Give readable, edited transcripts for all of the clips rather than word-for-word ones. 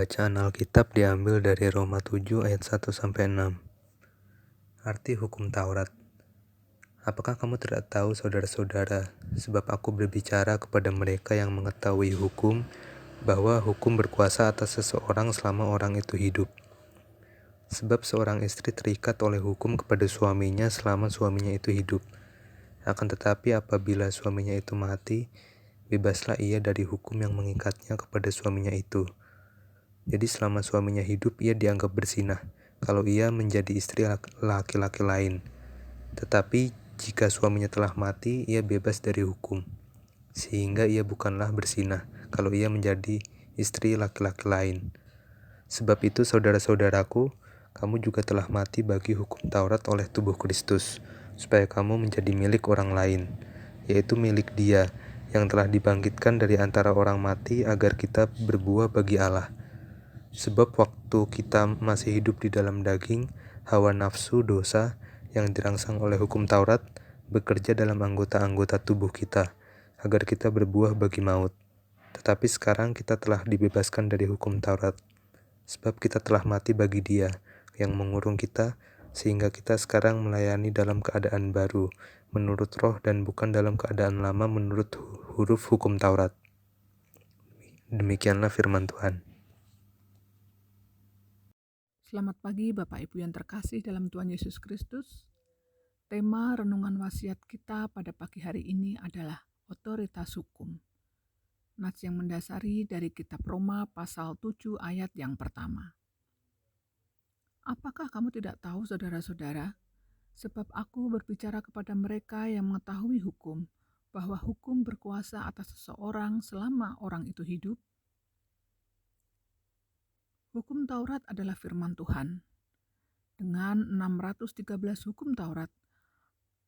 Bacaan Alkitab diambil dari Roma 7 ayat 1-6. Arti hukum Taurat. Apakah kamu tidak tahu, saudara-saudara, sebab aku berbicara kepada mereka yang mengetahui hukum, bahwa hukum berkuasa atas seseorang selama orang itu hidup. Sebab seorang istri terikat oleh hukum kepada suaminya selama suaminya itu hidup. Akan tetapi apabila suaminya itu mati, bebaslah ia dari hukum yang mengikatnya kepada suaminya itu. Jadi selama suaminya hidup, ia dianggap berzinah kalau ia menjadi istri laki-laki lain. Tetapi jika suaminya telah mati, ia bebas dari hukum, sehingga ia bukanlah berzinah kalau ia menjadi istri laki-laki lain. Sebab itu, saudara-saudaraku, kamu juga telah mati bagi hukum Taurat oleh tubuh Kristus, supaya kamu menjadi milik orang lain, yaitu milik Dia yang telah dibangkitkan dari antara orang mati, agar kita berbuah bagi Allah. Sebab waktu kita masih hidup di dalam daging, hawa nafsu dosa yang dirangsang oleh hukum Taurat bekerja dalam anggota-anggota tubuh kita, agar kita berbuah bagi maut. Tetapi sekarang kita telah dibebaskan dari hukum Taurat, sebab kita telah mati bagi Dia yang mengurung kita, sehingga kita sekarang melayani dalam keadaan baru, menurut roh dan bukan dalam keadaan lama menurut huruf hukum Taurat. Demikianlah firman Tuhan. Selamat pagi Bapak Ibu yang terkasih dalam Tuhan Yesus Kristus. Tema renungan wasiat kita pada pagi hari ini adalah otoritas hukum. Nats yang mendasari dari kitab Roma pasal 7 ayat yang pertama. Apakah kamu tidak tahu, saudara-saudara, sebab aku berbicara kepada mereka yang mengetahui hukum, bahwa hukum berkuasa atas seseorang selama orang itu hidup? Hukum Taurat adalah firman Tuhan. Dengan 613 hukum Taurat,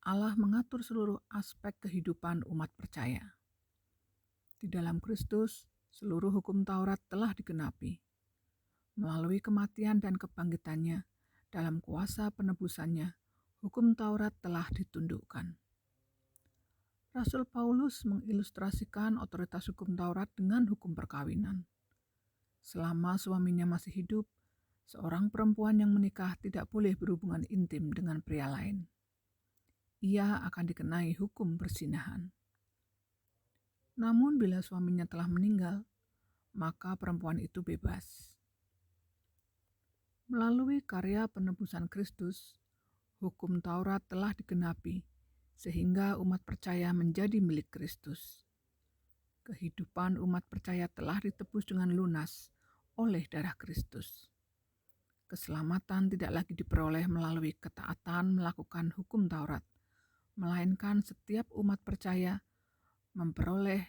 Allah mengatur seluruh aspek kehidupan umat percaya. Di dalam Kristus, seluruh hukum Taurat telah digenapi. Melalui kematian dan kebangkitannya, dalam kuasa penebusannya, hukum Taurat telah ditundukkan. Rasul Paulus mengilustrasikan otoritas hukum Taurat dengan hukum perkawinan. Selama suaminya masih hidup, seorang perempuan yang menikah tidak boleh berhubungan intim dengan pria lain. Ia akan dikenai hukum perzinahan. Namun bila suaminya telah meninggal, maka perempuan itu bebas. Melalui karya penebusan Kristus, hukum Taurat telah digenapi, sehingga umat percaya menjadi milik Kristus. Kehidupan umat percaya telah ditebus dengan lunas oleh darah Kristus. Keselamatan tidak lagi diperoleh melalui ketaatan melakukan hukum Taurat, melainkan setiap umat percaya memperoleh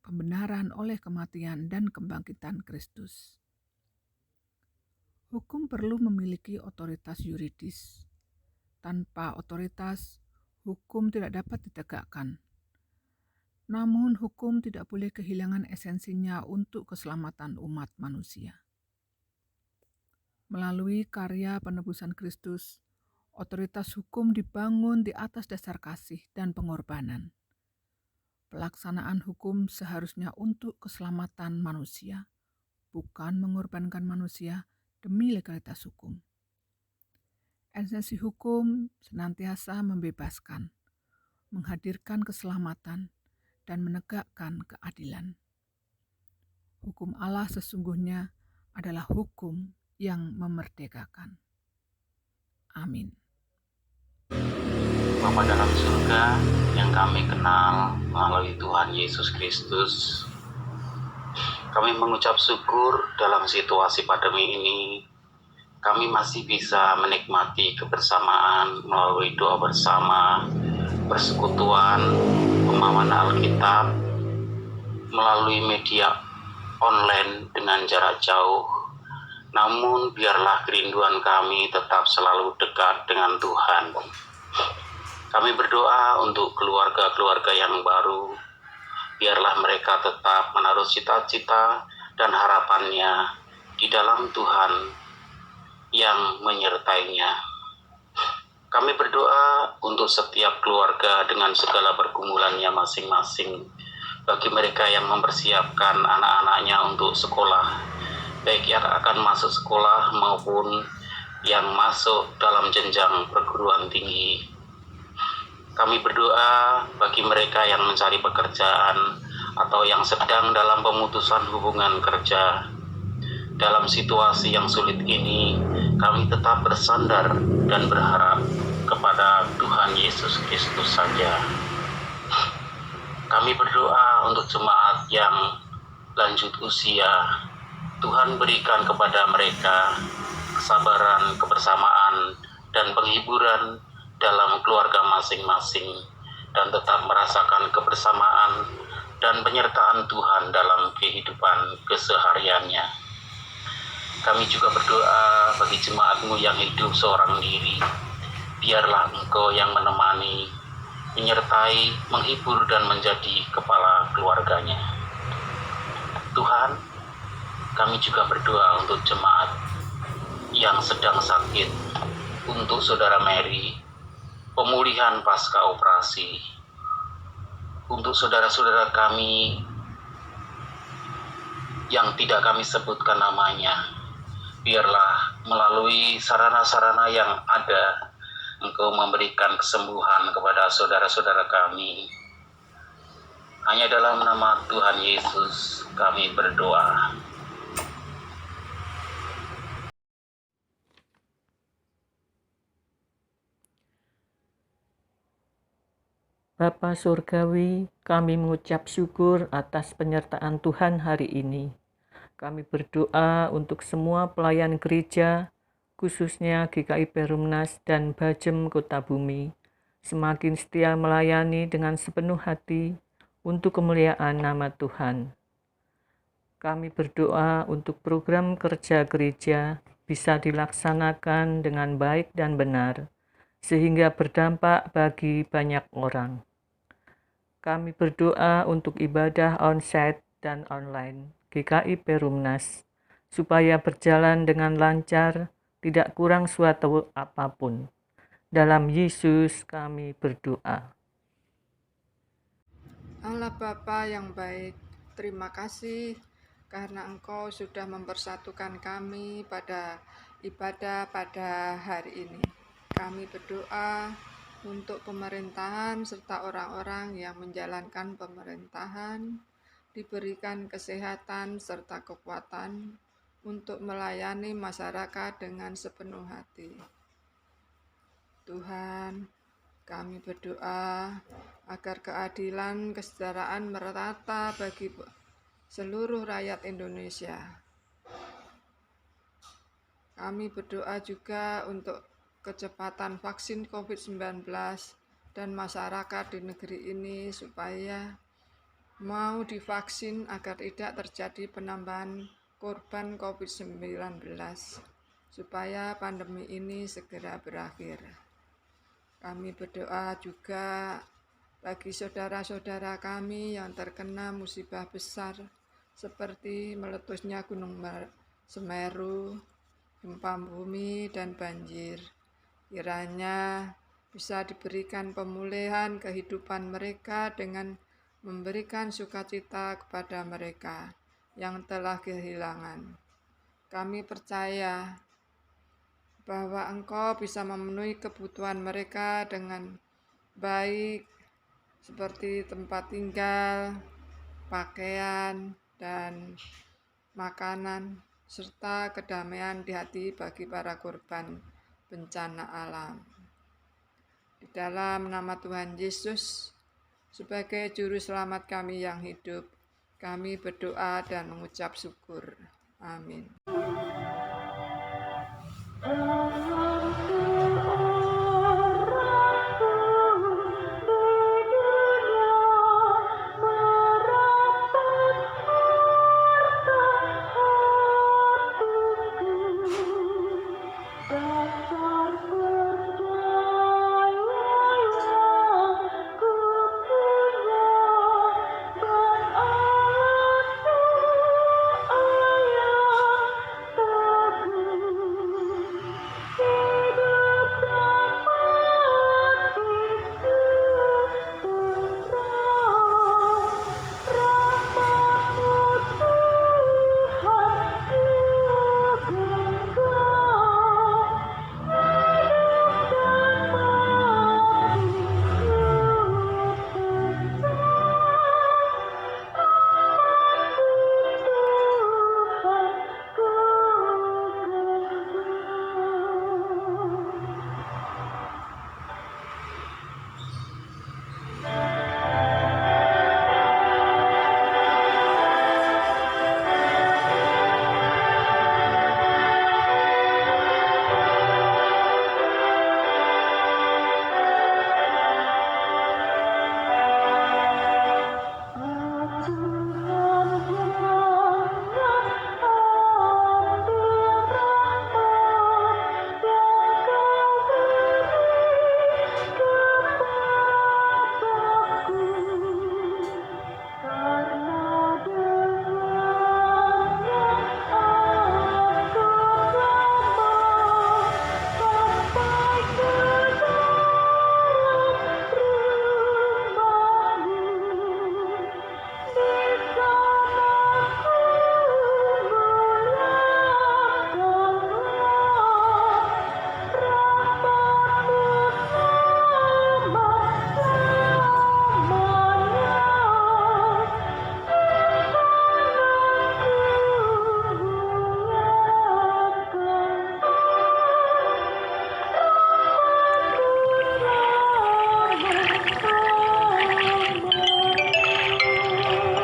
pembenaran oleh kematian dan kebangkitan Kristus. Hukum perlu memiliki otoritas yuridis. Tanpa otoritas, hukum tidak dapat ditegakkan. Namun, hukum tidak boleh kehilangan esensinya untuk keselamatan umat manusia. Melalui karya penebusan Kristus, otoritas hukum dibangun di atas dasar kasih dan pengorbanan. Pelaksanaan hukum seharusnya untuk keselamatan manusia, bukan mengorbankan manusia demi legalitas hukum. Esensi hukum senantiasa membebaskan, menghadirkan keselamatan, dan menegakkan keadilan. Hukum Allah sesungguhnya adalah hukum yang memerdekakan. Amin. Bapa dalam surga yang kami kenal melalui Tuhan Yesus Kristus, kami mengucap syukur dalam situasi pandemi ini. Kami masih bisa menikmati kebersamaan melalui doa bersama, persekutuan, pemahaman Alkitab, melalui media online dengan jarak jauh. Namun biarlah kerinduan kami tetap selalu dekat dengan Tuhan. Kami berdoa untuk keluarga-keluarga yang baru. Biarlah mereka tetap menaruh cita-cita dan harapannya di dalam Tuhan yang menyertainya. Kami berdoa untuk setiap keluarga dengan segala pergumulannya masing-masing. Bagi mereka yang mempersiapkan anak-anaknya untuk sekolah, baik yang akan masuk sekolah maupun yang masuk dalam jenjang perguruan tinggi. Kami berdoa bagi mereka yang mencari pekerjaan atau yang sedang dalam pemutusan hubungan kerja. Dalam situasi yang sulit ini, kami tetap bersandar dan berharap kepada Tuhan Yesus Kristus saja. Kami berdoa untuk jemaat yang lanjut usia. Tuhan berikan kepada mereka kesabaran, kebersamaan, dan penghiburan dalam keluarga masing-masing, dan tetap merasakan kebersamaan dan penyertaan Tuhan dalam kehidupan kesehariannya. Kami juga berdoa bagi jemaat-Mu yang hidup seorang diri. Biarlah Engkau yang menemani, menyertai, menghibur, dan menjadi kepala keluarganya. Tuhan, kami juga berdoa untuk jemaat yang sedang sakit, untuk Saudara Mary, pemulihan pasca operasi, untuk saudara-saudara kami yang tidak kami sebutkan namanya. Biarlah melalui sarana-sarana yang ada, Engkau memberikan kesembuhan kepada saudara-saudara kami. Hanya dalam nama Tuhan Yesus kami berdoa. Bapa Surgawi, kami mengucap syukur atas penyertaan Tuhan hari ini. Kami berdoa untuk semua pelayan gereja, khususnya GKI Perumnas dan Bajem Kota Bumi, semakin setia melayani dengan sepenuh hati untuk kemuliaan nama Tuhan. Kami berdoa untuk program kerja gereja bisa dilaksanakan dengan baik dan benar, sehingga berdampak bagi banyak orang. Kami berdoa untuk ibadah onsite dan online GKI Perumnas, supaya berjalan dengan lancar, tidak kurang suatu apapun. Dalam Yesus kami berdoa. Allah Bapa yang baik, terima kasih karena Engkau sudah mempersatukan kami pada ibadah pada hari ini. Kami berdoa untuk pemerintahan serta orang-orang yang menjalankan pemerintahan, diberikan kesehatan serta kekuatan untuk melayani masyarakat dengan sepenuh hati. Tuhan, kami berdoa agar keadilan, kesejahteraan merata bagi seluruh rakyat Indonesia. Kami berdoa juga untuk kecepatan vaksin COVID-19 dan masyarakat di negeri ini supaya mau divaksin agar tidak terjadi penambahan korban COVID-19, supaya pandemi ini segera berakhir. Kami berdoa juga bagi saudara-saudara kami yang terkena musibah besar seperti meletusnya Gunung Semeru, gempa bumi, dan banjir. Kiranya bisa diberikan pemulihan kehidupan mereka dengan memberikan sukacita kepada mereka yang telah kehilangan. Kami percaya bahwa Engkau bisa memenuhi kebutuhan mereka dengan baik, seperti tempat tinggal, pakaian, dan makanan, serta kedamaian di hati bagi para korban bencana alam. Di dalam nama Tuhan Yesus, sebagai juru selamat kami yang hidup, kami berdoa dan mengucap syukur. Amin.